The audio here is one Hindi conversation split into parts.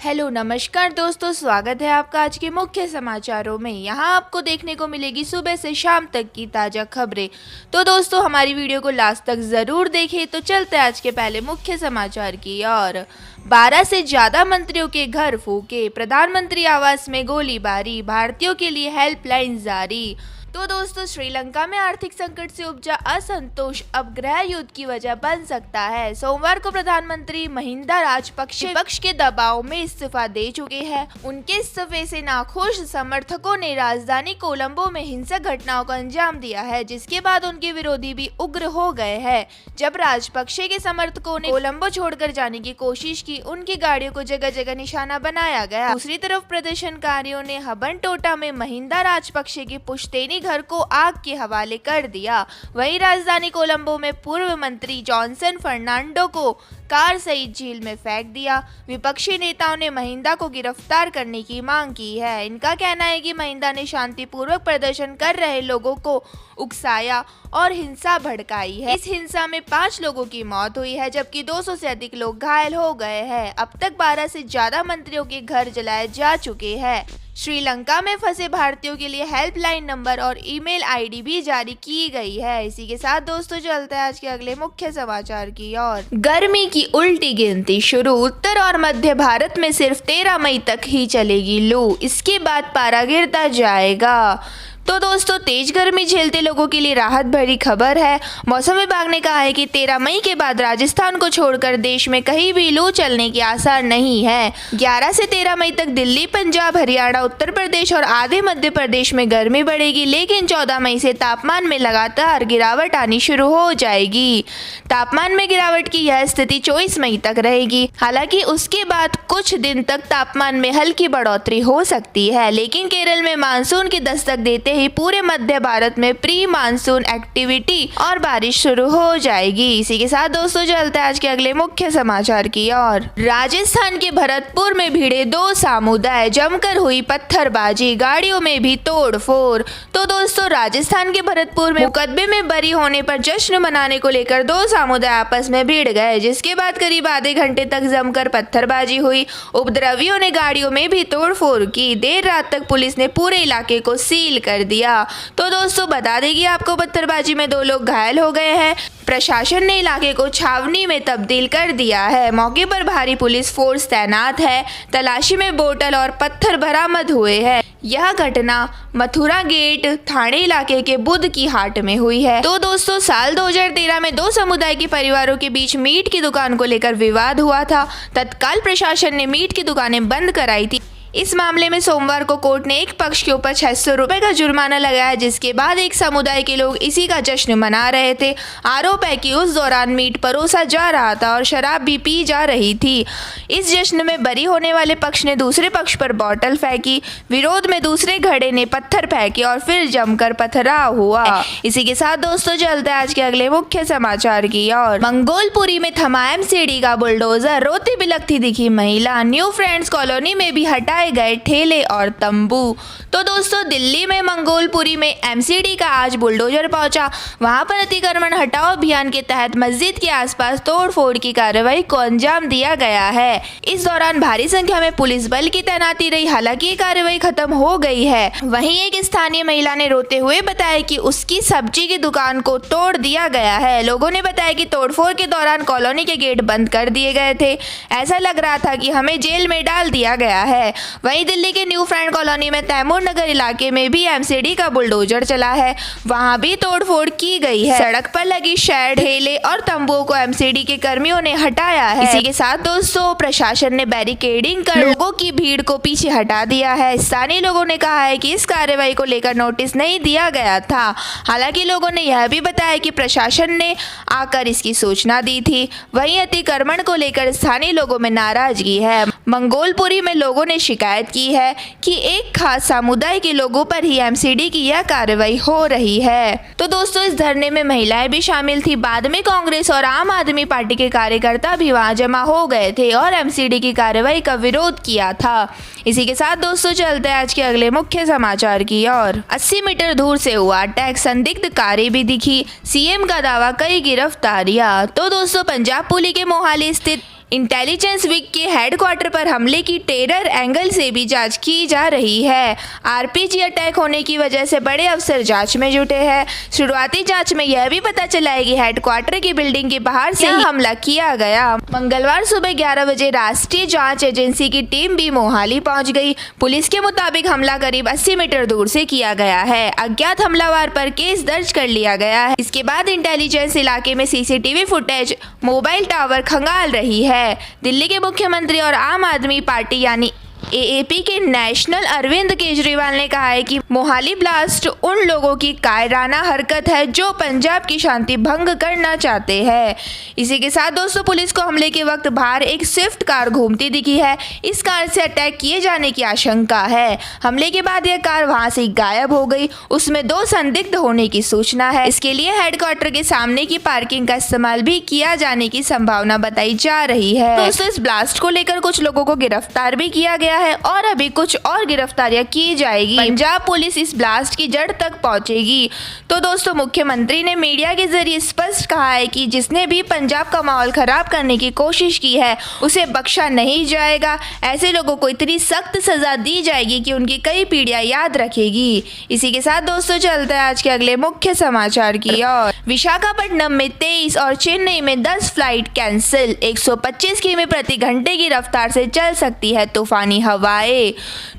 हेलो नमस्कार दोस्तों, स्वागत है आपका आज के मुख्य समाचारों में। यहाँ आपको देखने को मिलेगी सुबह से शाम तक की ताज़ा खबरें। तो दोस्तों हमारी वीडियो को लास्ट तक ज़रूर देखें। तो चलते हैं आज के पहले मुख्य समाचार की ओर। 12 से ज़्यादा मंत्रियों के घर फूके, प्रधानमंत्री आवास में गोलीबारी, भारतीयों के लिए हेल्पलाइन जारी। तो दोस्तों श्रीलंका में आर्थिक संकट से उपजा असंतोष अब गृह युद्ध की वजह बन सकता है। सोमवार को प्रधानमंत्री महिंदा राजपक्षे विपक्ष के दबाव में इस्तीफा दे चुके हैं। उनके इस्तीफे से नाखुश समर्थकों ने राजधानी कोलंबो में हिंसक घटनाओं को अंजाम दिया है, जिसके बाद उनके विरोधी भी उग्र हो गए हैं। जब राजपक्षे के समर्थकों ने कोलंबो छोड़कर जाने की कोशिश की, उनकी गाड़ियों को जगह जगह निशाना बनाया गया। दूसरी तरफ प्रदर्शनकारियों ने हबनटोटा में महिंदा राजपक्षे की पुश्तैनी घर को आग के हवाले कर दिया। वहीं राजधानी कोलंबो में पूर्व मंत्री जॉनसन फर्नांडो को कार सहित झील में फेंक दिया। विपक्षी नेताओं ने महिंदा को गिरफ्तार करने की मांग की है। इनका कहना है कि महिंदा ने शांतिपूर्वक प्रदर्शन कर रहे लोगों को उकसाया और हिंसा भड़काई है। इस हिंसा में 5 लोगों की मौत हुई है, जबकि 200 से अधिक लोग घायल हो गए हैं। अब तक 12 से ज्यादा मंत्रियों के घर जलाए जा चुके हैं। श्रीलंका में फंसे भारतीयों के लिए हेल्पलाइन नंबर और ईमेल आईडी भी जारी की गई है। इसी के साथ दोस्तों चलते हैं आज के अगले मुख्य समाचार की ओर। गर्मी की उल्टी गिनती शुरू, उत्तर और मध्य भारत में सिर्फ 13 मई तक ही चलेगी लू, इसके बाद पारा गिरता जाएगा। तो दोस्तों तेज गर्मी झेलते लोगों के लिए राहत भरी खबर है। मौसम विभाग ने कहा है कि 13 मई के बाद राजस्थान को छोड़कर देश में कहीं भी लू चलने के आसार नहीं है। 11 से 13 मई तक दिल्ली, पंजाब, हरियाणा, उत्तर प्रदेश और आधे मध्य प्रदेश में गर्मी बढ़ेगी, लेकिन 14 मई से तापमान में लगातार गिरावट आनी शुरू हो जाएगी। तापमान में गिरावट की यह स्थिति 24 मई तक रहेगी। हालांकि उसके बाद कुछ दिन तक तापमान में हल्की बढ़ोतरी हो सकती है, लेकिन केरल में मानसून की दस्तक देते ही पूरे मध्य भारत में प्री मानसून एक्टिविटी और बारिश शुरू हो जाएगी। इसी के साथ दोस्तों चलते हैं आज के अगले मुख्य समाचार की ओर। राजस्थान के भरतपुर में भिड़े 2 समुदाय, जमकर हुई पत्थरबाजी, गाड़ियों में भी तोड़फोड़। तो दोस्तों राजस्थान के भरतपुर में मुकदमे में बरी होने पर जश्न मनाने को लेकर 2 समुदाय आपस में भिड़ गए, जिसके बाद करीब आधे घंटे तक जमकर पत्थरबाजी हुई। उपद्रवियों ने गाड़ियों में भी तोड़फोड़ की। देर रात तक पुलिस ने पूरे इलाके को सील कर दिया। तो दोस्तों बता दें कि आपको पत्थरबाजी में 2 लोग घायल हो गए हैं। प्रशासन ने इलाके को छावनी में तब्दील कर दिया है। मौके पर भारी पुलिस फोर्स तैनात है। तलाशी में बोतल और पत्थर बरामद हुए हैं। यह घटना मथुरा गेट थाने इलाके के बुध की हाट में हुई है। तो दोस्तों साल 2013 में 2 समुदाय के परिवारों के बीच मीट की दुकान को लेकर विवाद हुआ था। तत्काल प्रशासन ने मीट की दुकानें बंद कराई थी। इस मामले में सोमवार को कोर्ट ने एक पक्ष के ऊपर 600 रुपए का जुर्माना लगाया, जिसके बाद एक समुदाय के लोग इसी का जश्न मना रहे थे। आरोप है कि उस दौरान मीट परोसा जा रहा था और शराब भी पी जा रही थी। इस जश्न में बरी होने वाले पक्ष ने दूसरे पक्ष पर बोतल फेंकी। विरोध में दूसरे घड़े ने पत्थर फेंके और फिर जमकर पथराव हुआ। इसी के साथ दोस्तों चलते हैं आज के अगले मुख्य समाचार की ओर। मंगोलपुरी में थमा एमसीडी का बुलडोजर, रोती बिलखती दिखी महिला। न्यू फ्रेंड्स कॉलोनी में भी हटाए गए ठेले और तंबू। तो दोस्तों दिल्ली में मंगोलपुरी में एमसीडी का आज बुलडोजर पहुंचा। वहां पर अतिक्रमण हटाओ अभियान के तहत मस्जिद के आसपास तोड़फोड़ की कार्रवाई को अंजाम दिया गया है। इस दौरान भारी संख्या में पुलिस बल की तैनाती रही। हालांकि ये कार्रवाई खत्म हो गई है। वहीं एक स्थानीय महिला ने रोते हुए बताया कि उसकी सब्जी की दुकान को तोड़ दिया गया है। लोगों ने बताया कि तोड़फोड़ के दौरान कॉलोनी के गेट बंद कर दिए गए थे। ऐसा लग रहा था कि हमें जेल में डाल दिया गया है। वहीं दिल्ली के न्यू फ्रेंड कॉलोनी में तैमूर नगर इलाके में भी एमसीडी का बुलडोजर चला है। वहां भी तोड़फोड़ की गई है। सड़क पर लगी शेड, ठेले और तंबुओं को एमसीडी के कर्मियों ने हटाया है। इसी के साथ दोस्तों प्रशासन ने बैरिकेडिंग कर लोगों की भीड़ को पीछे हटा दिया है। स्थानीय लोगों ने कहा है कि इस कार्रवाई को लेकर नोटिस नहीं दिया गया था। हालांकि लोगों ने यह भी बताया कि प्रशासन ने आकर इसकी सूचना दी थी। वहीं अतिक्रमण को लेकर स्थानीय लोगों में नाराजगी है। मंगोलपुरी में लोगों ने शिकायत की है कि एक खास समुदाय के लोगों पर ही एमसीडी की यह कार्रवाई हो रही है। तो दोस्तों इस धरने में महिलाएं भी शामिल थी। बाद में कांग्रेस और आम आदमी पार्टी के कार्यकर्ता भी वहां जमा हो गए थे और एमसीडी की कार्रवाई का विरोध किया था। इसी के साथ दोस्तों चलते हैं आज के अगले मुख्य समाचार की ओर। 80 मीटर दूर से हुआ अटैक, संदिग्ध कारें भी दिखी, सीएम का दावा, कई गिरफ्तारियां। तो दोस्तों पंजाब पुलिस के मोहाली स्थित इंटेलिजेंस वीक के हेडक्वार्टर पर हमले की टेरर एंगल से भी जांच की जा रही है। आरपीजी अटैक होने की वजह से बड़े अफसर जांच में जुटे हैं। शुरुआती जांच में यह भी पता चला है कि हेडक्वार्टर की बिल्डिंग के बाहर से हमला किया गया। मंगलवार सुबह 11 बजे राष्ट्रीय जांच एजेंसी की टीम भी मोहाली पहुंच गई। पुलिस के मुताबिक हमला करीब 80 मीटर दूर से किया गया है। अज्ञात हमलावर पर केस दर्ज कर लिया गया है। इसके बाद इंटेलिजेंस इलाके में सीसीटीवी फुटेज, मोबाइल टावर खंगाल रही है। दिल्ली के मुख्यमंत्री और आम आदमी पार्टी यानी एएपी के नेशनल अरविंद केजरीवाल ने कहा है कि मोहाली ब्लास्ट उन लोगों की कायराना हरकत है जो पंजाब की शांति भंग करना चाहते हैं। इसी के साथ दोस्तों, पुलिस को हमले के वक्त बाहर एक स्विफ्ट कार घूमती दिखी है। इस कार से अटैक किए जाने की आशंका है। हमले के बाद यह कार वहां से गायब हो गई। उसमें 2 संदिग्ध होने की सूचना है। इसके लिए हेडक्वार्टर के सामने की पार्किंग का इस्तेमाल भी किया जाने की संभावना बताई जा रही है। दोस्तों, इस ब्लास्ट को लेकर कुछ लोगों को गिरफ्तार भी किया गया है और अभी कुछ और गिरफ्तारियां की जाएगी। पंजाब पुलिस इस ब्लास्ट की जड़ तक पहुंचेगी। तो दोस्तों, मुख्यमंत्री ने मीडिया के जरिए स्पष्ट कहा है कि जिसने भी पंजाब का माहौल खराब करने की कोशिश की है उसे बख्शा नहीं जाएगा। ऐसे लोगों को इतनी सख्त सजा दी जाएगी कि उनकी कई पीढ़ियां याद रखेगी। इसी के साथ दोस्तों, चलते हैं आज के अगले मुख्य समाचार की ओर। विशाखापट्टनम में 23 और चेन्नई में 10 फ्लाइट कैंसिल। 125 किमी प्रति घंटे की रफ्तार से चल सकती है तूफानी हवाएं।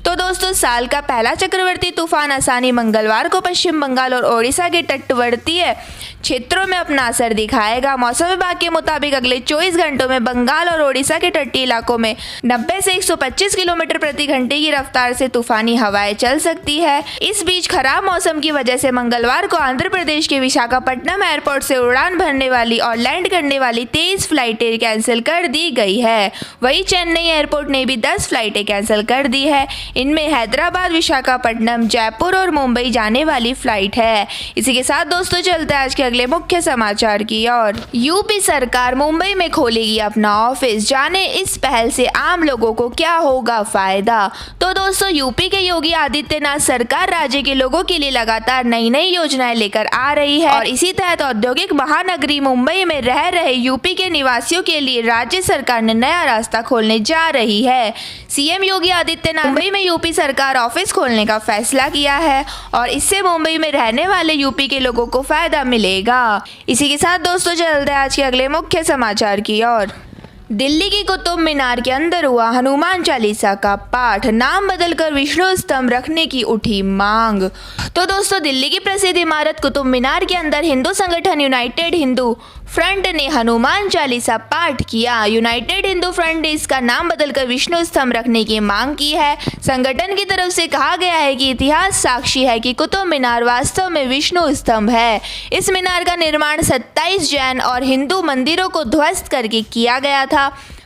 तो दोस्तों, साल का पहला चक्रवाती तूफान आसानी मंगलवार को पश्चिम बंगाल और ओडिशा के तटवर्तीय क्षेत्रों में अपना असर दिखाएगा। मौसम विभाग के मुताबिक अगले 24 घंटों में बंगाल और ओडिशा के तटीय इलाकों में 90 से 125 किलोमीटर प्रति घंटे की रफ्तार से तूफानी हवाएं चल सकती है। इस बीच खराब मौसम की वजह से मंगलवार को आंध्र प्रदेश के विशाखापट्टनम एयरपोर्ट से उड़ान भरने वाली और लैंड करने वाली 23 फ्लाइटें कैंसिल कर दी गई है। वहीं चेन्नई एयरपोर्ट ने भी 10 फ्लाइटें कैंसिल कर दी है। इनमें हैदराबाद, विशाखापट्टनम, जयपुर और मुंबई जाने वाली फ्लाइट है। इसी के साथ दोस्तों, चलते हैं आज के अगले मुख्य समाचार की ओर। यूपी सरकार मुंबई में खोलेगी अपना ऑफिस। जाने इस पहल से आम लोगों को क्या होगा फायदा। तो दोस्तों, यूपी के योगी आदित्यनाथ सरकार राज्य के लोगों के लिए लगातार नई नई योजनाएं लेकर आ रही है और इसी तहत औद्योगिक महानगरी मुंबई में रह रहे यूपी के निवासियों के लिए राज्य सरकार ने नया रास्ता खोलने जा रही है। सीएम योगी आदित्यनाथ मुंबई में यूपी सरकार ऑफिस खोलने का फैसला किया है और इससे मुंबई में रहने वाले यूपी के लोगों को फायदा मिलेगा। इसी के साथ दोस्तों, चलते हैं आज के अगले मुख्य समाचार की ओर। दिल्ली की कुतुब मीनार के अंदर हुआ हनुमान चालीसा का पाठ। नाम बदलकर विष्णु स्तंभ रखने की उठी मांग। तो दोस्तों, दिल्ली की प्रसिद्ध इमारत कुतुब मीनार के अंदर हिंदू संगठन यूनाइटेड हिंदू फ्रंट ने हनुमान चालीसा पाठ किया। यूनाइटेड हिंदू फ्रंट ने इसका नाम बदलकर विष्णु स्तंभ रखने की मांग की है। संगठन की तरफ से कहा गया है कि इतिहास साक्षी है कि कुतुब मीनार वास्तव में विष्णु स्तंभ है। इस मीनार का निर्माण 27 जैन और हिंदू मंदिरों को ध्वस्त करके किया गया था।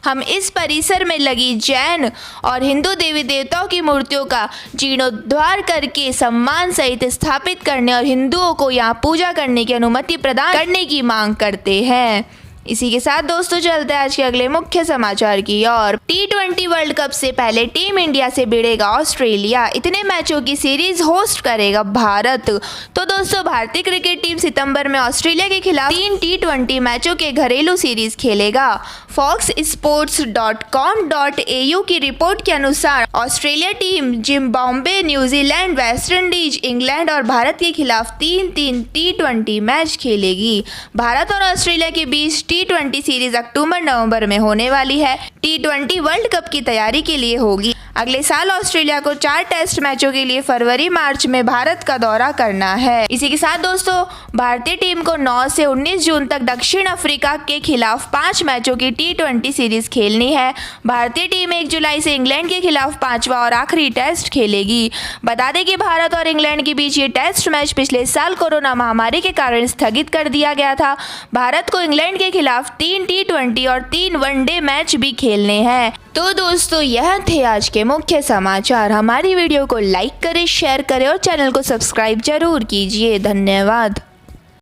हम इस परिसर में लगी जैन और हिंदू देवी देवताओं की मूर्तियों का जीर्णोद्धार करके सम्मान सहित स्थापित करने और हिंदुओं को यहाँ पूजा करने की अनुमति प्रदान करने की मांग करते हैं। इसी के साथ दोस्तों, चलते हैं आज के अगले मुख्य समाचार की ओर। T20 वर्ल्ड कप से पहले टीम इंडिया से भिड़ेगा ऑस्ट्रेलिया। इतने मैचों की सीरीज होस्ट करेगा भारत। तो दोस्तों, भारतीय क्रिकेट टीम सितंबर में ऑस्ट्रेलिया के खिलाफ 3 T20 मैचों के घरेलू सीरीज खेलेगा। foxsports.com.au की रिपोर्ट के अनुसार Australia team Zimbabwe, New Zealand, West Indies, England और भारत के खिलाफ 3-3 T20 मैच खेलेगी। भारत और ऑस्ट्रेलिया के बीच T20 सीरीज अक्टूबर-नवंबर में होने वाली है। T20 वर्ल्ड कप की तैयारी के लिए होगी। अगले साल ऑस्ट्रेलिया को 4 टेस्ट मैचों के लिए फरवरी-मार्च में भारत का दौरा करना है। इसी के साथ दोस्तों, भारतीय टीम को 9 से 19 जून तक दक्षिण अफ्रीका के खिलाफ 5 मैचों की T20 सीरीज खेलनी है। भारतीय टीम 1 जुलाई से इंग्लैंड के खिलाफ 5वां और आखिरी टेस्ट खेलेगी। बता दें कि भारत और इंग्लैंड के बीच ये टेस्ट मैच पिछले साल कोरोना महामारी के कारण स्थगित कर दिया गया था। भारत को इंग्लैंड के खिलाफ 3 T20 और 3 वनडे मैच भी खेलने हैं। तो दोस्तों, यह थे आज के मुख्य समाचार। हमारी वीडियो को लाइक करें, शेयर करें और चैनल को सब्सक्राइब जरूर कीजिए। धन्यवाद।